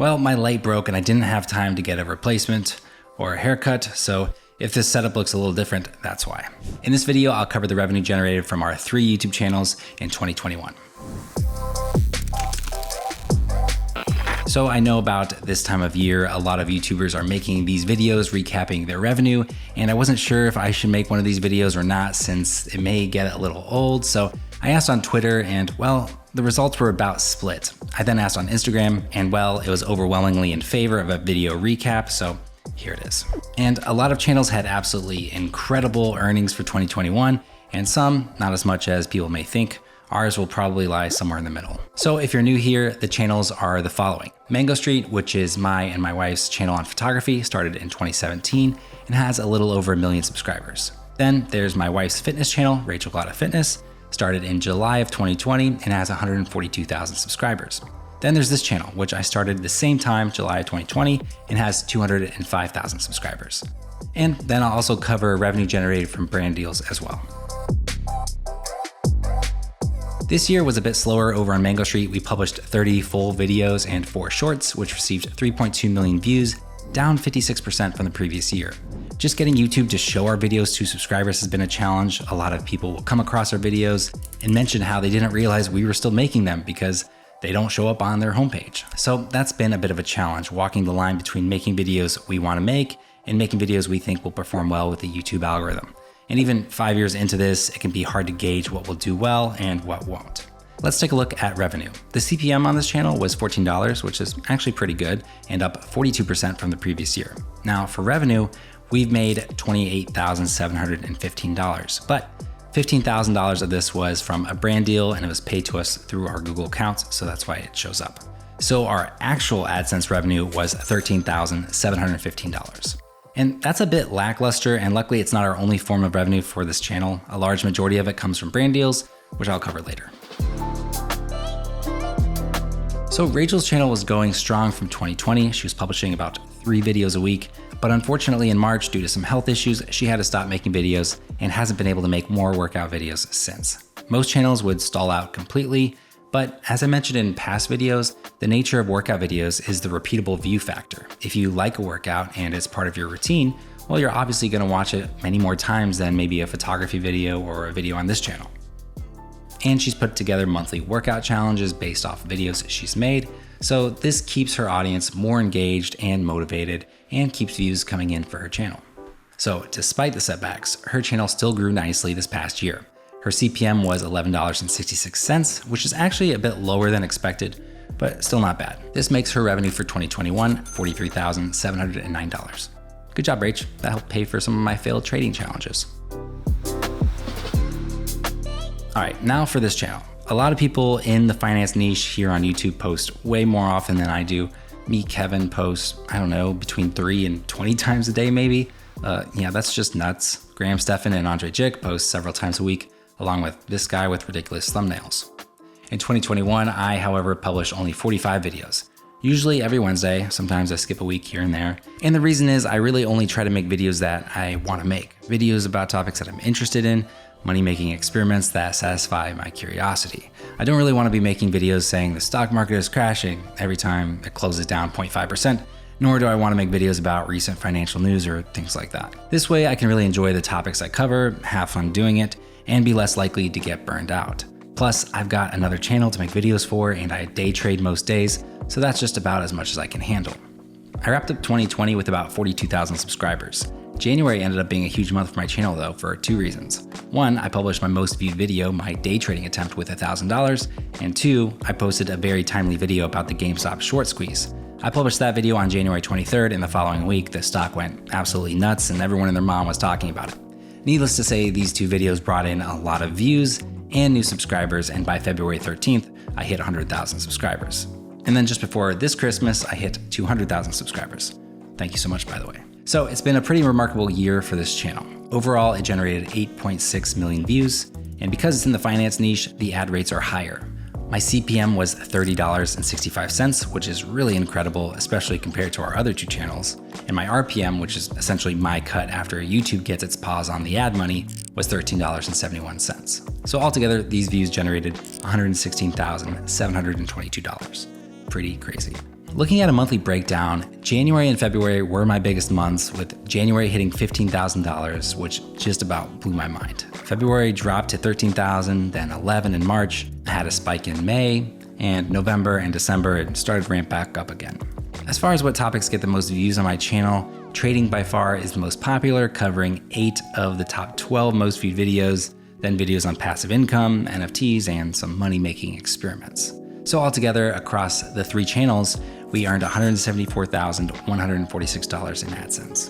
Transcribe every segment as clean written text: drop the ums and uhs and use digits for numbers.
Well, my light broke and I didn't have time to get a replacement or a haircut, so if this setup looks a little different, that's why. In this video, I'll cover the revenue generated from our 3 YouTube channels in 2021. So I know about this time of year, a lot of YouTubers are making these videos recapping their revenue, and I wasn't sure if I should make one of these videos or not since it may get a little old. So I asked on Twitter and well, the results were about split. I then asked on Instagram and well, it was overwhelmingly in favor of a video recap, so here it is. And a lot of channels had absolutely incredible earnings for 2021, and some not as much as people may think. Ours will probably lie somewhere in the middle. So if you're new here, the channels are the following. Mango Street, which is my and my wife's channel on photography, started in 2017 and has a little over 1 million subscribers. Then there's my wife's fitness channel, Rachel Gulotta Fitness, started in July of 2020 and has 142,000 subscribers. Then there's this channel, which I started the same time, July of 2020, and has 205,000 subscribers. And then I'll also cover revenue generated from brand deals as well. This year was a bit slower over on Mango Street. We published 30 full videos and 4 shorts, which received 3.2 million views, down 56% from the previous year. Just getting YouTube to show our videos to subscribers has been a challenge. A lot of people will come across our videos and mention how they didn't realize we were still making them because they don't show up on their homepage. So that's been a bit of a challenge, walking the line between making videos we want to make and making videos we think will perform well with the YouTube algorithm. And even 5 years into this, it can be hard to gauge what will do well and what won't. Let's take a look at revenue. The CPM on this channel was $14, which is actually pretty good and up 42% from the previous year. Now for revenue, we've made $28,715, but $15,000 of this was from a brand deal and it was paid to us through our Google account, so that's why it shows up. So our actual AdSense revenue was $13,715. And that's a bit lackluster, and luckily it's not our only form of revenue for this channel. A large majority of it comes from brand deals, which I'll cover later. So Rachel's channel was going strong from 2020. She was publishing about 3 videos a week, but unfortunately in March, due to some health issues, she had to stop making videos and hasn't been able to make more workout videos since. Most channels would stall out completely, but as I mentioned in past videos, the nature of workout videos is the repeatable view factor. If you like a workout and it's part of your routine, well, you're obviously gonna watch it many more times than maybe a photography video or a video on this channel. And she's put together monthly workout challenges based off videos she's made, so this keeps her audience more engaged and motivated and keeps views coming in for her channel. So despite the setbacks, her channel still grew nicely this past year. Her CPM was $11.66, which is actually a bit lower than expected, but still not bad. This makes her revenue for 2021 $43,709. Good job, Rach. That helped pay for some of my failed trading challenges. All right, now for this channel. A lot of people in the finance niche here on YouTube post way more often than I do. Me, Kevin posts, I don't know, between 3 and 20 times a day maybe. Yeah, that's just nuts. Graham Stephan and Andre Jick post several times a week, along with this guy with ridiculous thumbnails. In 2021, I, however, publish only 45 videos. Usually every Wednesday, sometimes I skip a week here and there. And the reason is I really only try to make videos that I want to make. Videos about topics that I'm interested in, money-making experiments that satisfy my curiosity. I don't really want to be making videos saying the stock market is crashing every time it closes down 0.5%, nor do I want to make videos about recent financial news or things like that. This way I can really enjoy the topics I cover, have fun doing it, and be less likely to get burned out. Plus, I've got another channel to make videos for and I day trade most days, so that's just about as much as I can handle. I wrapped up 2020 with about 42,000 subscribers. January ended up being a huge month for my channel though for 2 reasons. 1, I published my most viewed video, my day trading attempt with $1,000, and 2, I posted a very timely video about the GameStop short squeeze. I published that video on January 23rd, and the following week the stock went absolutely nuts and everyone and their mom was talking about it. Needless to say, these 2 videos brought in a lot of views and new subscribers, and by February 13th, I hit 100,000 subscribers. And then just before this Christmas, I hit 200,000 subscribers. Thank you so much, by the way. So it's been a pretty remarkable year for this channel. Overall, it generated 8.6 million views, and because it's in the finance niche, the ad rates are higher. My CPM was $30.65, which is really incredible, especially compared to our other 2 channels. And my RPM, which is essentially my cut after YouTube gets its paws on the ad money, was $13.71. So altogether, these views generated $116,722. Pretty crazy. Looking at a monthly breakdown, January and February were my biggest months, with January hitting $15,000, which just about blew my mind. February dropped to $13,000, then $11,000 in March. I had a spike in May, and November and December it started to ramp back up again. As far as what topics get the most views on my channel, trading by far is the most popular, covering 8 of the top 12 most viewed videos, then videos on passive income, NFTs, and some money-making experiments. So altogether, across the 3 channels, we earned $174,146 in AdSense.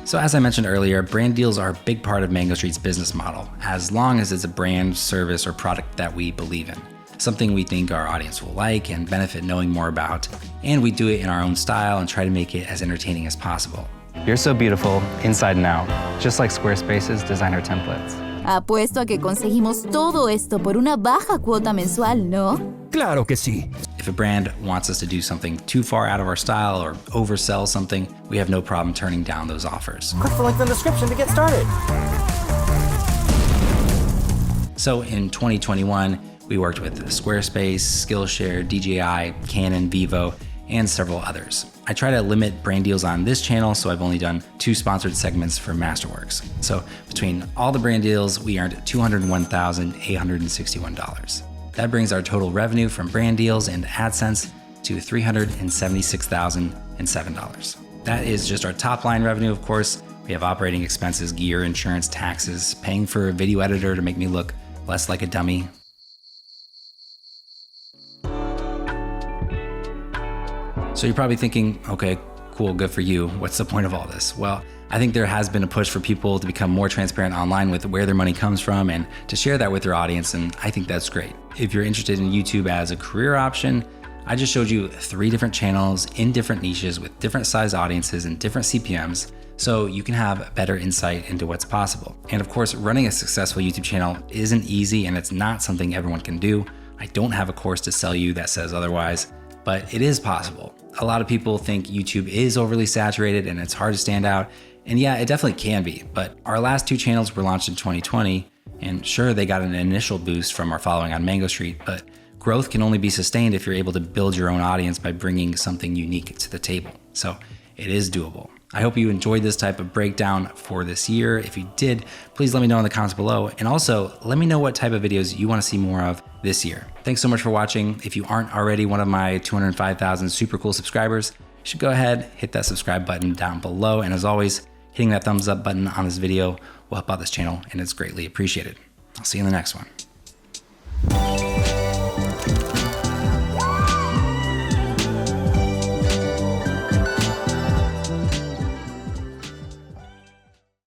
So as I mentioned earlier, brand deals are a big part of Mango Street's business model, as long as it's a brand, service, or product that we believe in, something we think our audience will like and benefit knowing more about, and we do it in our own style and try to make it as entertaining as possible. You're so beautiful, inside and out, just like Squarespace's designer templates. Apuesto a que conseguimos todo esto por una baja cuota mensual, ¿no? Claro que sí. If a brand wants us to do something too far out of our style or oversell something, we have no problem turning down those offers. Click the link in the description to get started. So in 2021, we worked with Squarespace, Skillshare, DJI, Canon, Vivo, and several others. I try to limit brand deals on this channel, so I've only done 2 sponsored segments for Masterworks. So between all the brand deals, we earned $201,861. That brings our total revenue from brand deals and AdSense to $376,007. That is just our top line revenue, of course. We have operating expenses, gear, insurance, taxes, paying for a video editor to make me look less like a dummy. So you're probably thinking, okay, cool, good for you. What's the point of all this? Well, I think there has been a push for people to become more transparent online with where their money comes from and to share that with their audience, and I think that's great. If you're interested in YouTube as a career option, I just showed you 3 different channels in different niches with different size audiences and different CPMs, so you can have better insight into what's possible. And of course, running a successful YouTube channel isn't easy, and it's not something everyone can do. I don't have a course to sell you that says otherwise, but it is possible. A lot of people think YouTube is overly saturated and it's hard to stand out. And yeah, it definitely can be, but our last 2 channels were launched in 2020, and sure, they got an initial boost from our following on Mango Street, but growth can only be sustained if you're able to build your own audience by bringing something unique to the table. So it is doable. I hope you enjoyed this type of breakdown for this year. If you did, please let me know in the comments below. And also let me know what type of videos you want to see more of this year. Thanks so much for watching. If you aren't already one of my 205,000 super cool subscribers, you should go ahead, hit that subscribe button down below. And as always, hitting that thumbs up button on this video will help out this channel, and it's greatly appreciated. I'll see you in the next one.